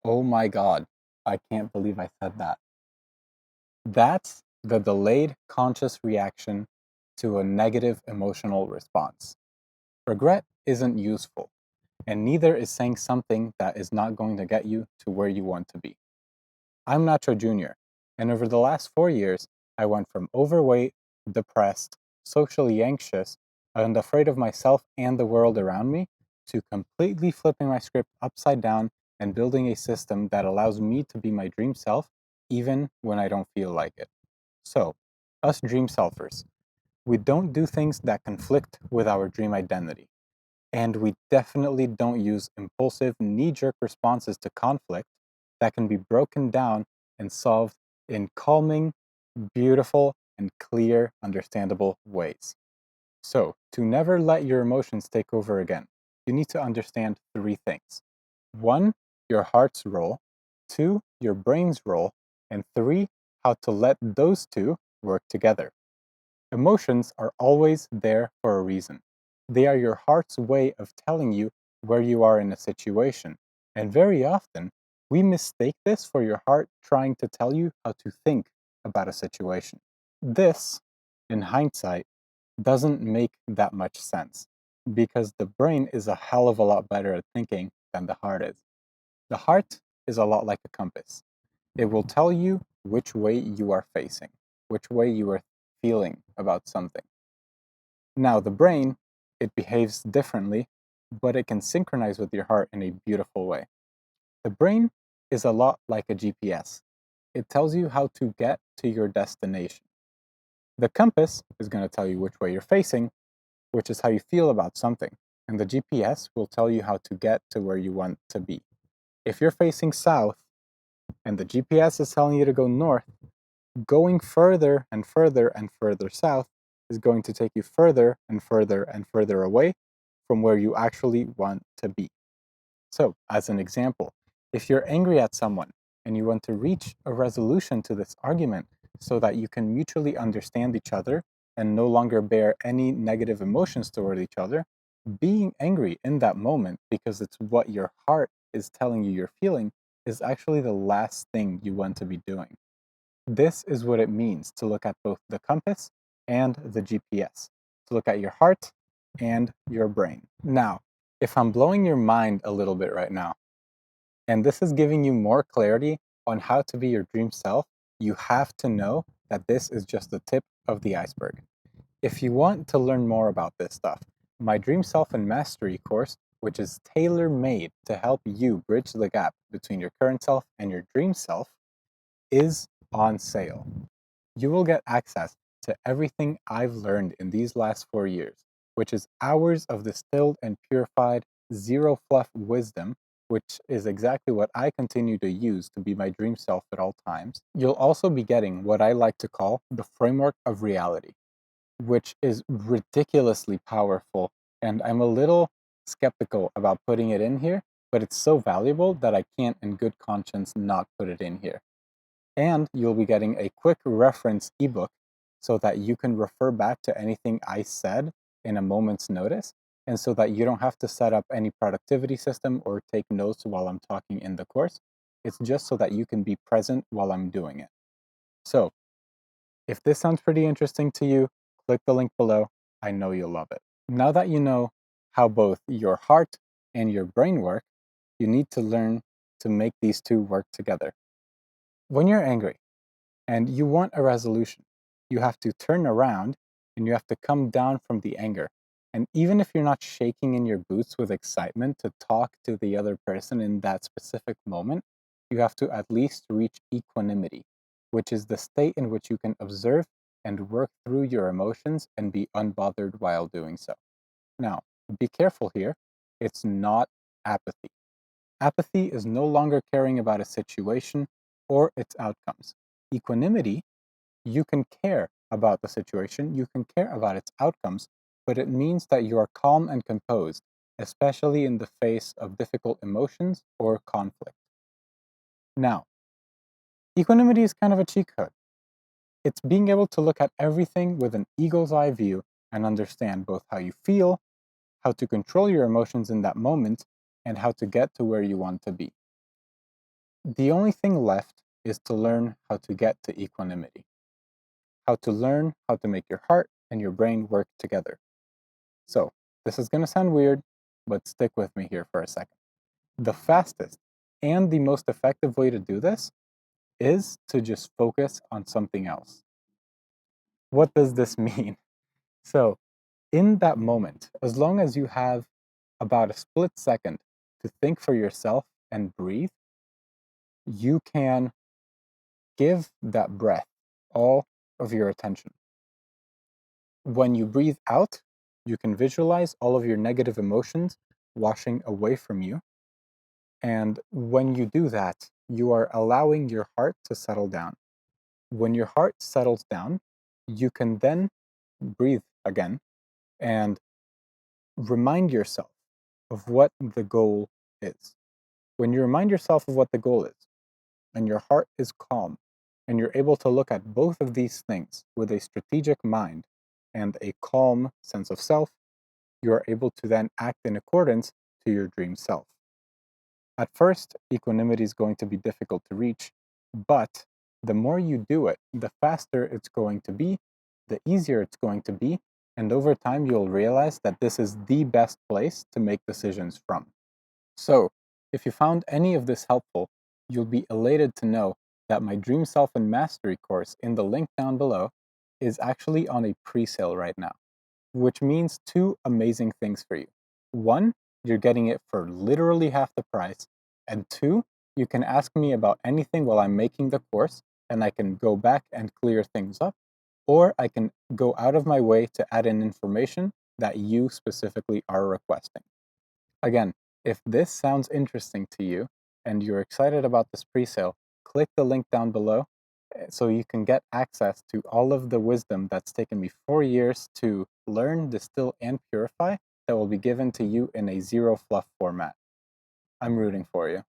Oh my God, I can't believe I said that. That's the delayed conscious reaction to a negative emotional response. Regret isn't useful, and neither is saying something that is not going to get you to where you want to be. I'm Nacho Jr., and over the last 4 years, I went from overweight, depressed, socially anxious, and afraid of myself and the world around me to completely flipping my script upside down and building a system that allows me to be my dream self even when I don't feel like it. So, us dream selfers, we don't do things that conflict with our dream identity. And we definitely don't use impulsive, knee jerk responses to conflict that can be broken down and solved in calming, beautiful, and clear, understandable ways. So, to never let your emotions take over again, you need to understand three things: one, your heart's role; two, your brain's role; and three, how to let those two work together. Emotions are always there for a reason. They are your heart's way of telling you where you are in a situation. And very often, we mistake this for your heart trying to tell you how to think about a situation. This, in hindsight, doesn't make that much sense because the brain is a hell of a lot better at thinking than the heart is. The heart is a lot like a compass. It will tell you which way you are facing, which way you are feeling about something. Now, the brain, it behaves differently, but it can synchronize with your heart in a beautiful way. The brain is a lot like a GPS. It tells you how to get to your destination. The compass is going to tell you which way you're facing, which is how you feel about something. And the GPS will tell you how to get to where you want to be. If you're facing south and the GPS is telling you to go north, going further and further and further south is going to take you further and further and further away from where you actually want to be. So, as an example, if you're angry at someone and you want to reach a resolution to this argument so that you can mutually understand each other and no longer bear any negative emotions toward each other, being angry in that moment because it's what your heart is telling you you're feeling is actually the last thing you want to be doing. This is what it means to look at both the compass and the GPS, to look at your heart and your brain. Now, if I'm blowing your mind a little bit right now, and this is giving you more clarity on how to be your dream self, you have to know that this is just the tip of the iceberg. If you want to learn more about this stuff, my Dream Self and Mastery course, which is tailor made to help you bridge the gap between your current self and your dream self, is on sale. You will get access to everything I've learned in these last 4 years, which is hours of distilled and purified, zero fluff wisdom, which is exactly what I continue to use to be my dream self at all times. You'll also be getting what I like to call the framework of reality, which is ridiculously powerful. And I'm a little skeptical about putting it in here, but it's so valuable that I can't, in good conscience, not put it in here. And you'll be getting a quick reference ebook so that you can refer back to anything I said in a moment's notice, and so that you don't have to set up any productivity system or take notes while I'm talking in the course. It's just so that you can be present while I'm doing it. So, if this sounds pretty interesting to you, click the link below. I know you'll love it. Now that you know how both your heart and your brain work, you need to learn to make these two work together. When you're angry, and you want a resolution, you have to turn around and you have to come down from the anger. And even if you're not shaking in your boots with excitement to talk to the other person in that specific moment, you have to at least reach equanimity, which is the state in which you can observe and work through your emotions and be unbothered while doing so. Now, be careful here. It's not apathy. Apathy is no longer caring about a situation or its outcomes. Equanimity, you can care about the situation, you can care about its outcomes, but it means that you are calm and composed, especially in the face of difficult emotions or conflict. Now, equanimity is kind of a cheat code. It's being able to look at everything with an eagle's eye view and understand both how you feel, how to control your emotions in that moment, and how to get to where you want to be. The only thing left is to learn how to get to equanimity, how to learn how to make your heart and your brain work together. So, this is going to sound weird, but stick with me here for a second. The fastest and the most effective way to do this is to just focus on something else. What does this mean? So, in that moment, as long as you have about a split second to think for yourself and breathe, you can give that breath all of your attention. When you breathe out, you can visualize all of your negative emotions washing away from you. And when you do that, you are allowing your heart to settle down. When your heart settles down, you can then breathe again and remind yourself of what the goal is. When you remind yourself of what the goal is, and your heart is calm, and you're able to look at both of these things with a strategic mind and a calm sense of self, you are able to then act in accordance to your dream self. At first, equanimity is going to be difficult to reach, but the more you do it, the faster it's going to be, the easier it's going to be, and over time you'll realize that this is the best place to make decisions from. So, if you found any of this helpful, you'll be elated to know that my Dream Self and Mastery course in the link down below is actually on a pre-sale right now, which means two amazing things for you. One, you're getting it for literally half the price, and two, you can ask me about anything while I'm making the course, and I can go back and clear things up, or I can go out of my way to add in information that you specifically are requesting. Again, if this sounds interesting to you and you're excited about this pre-sale, click the link down below so you can get access to all of the wisdom that's taken me 4 years to learn, distill, and purify that will be given to you in a zero fluff format. I'm rooting for you.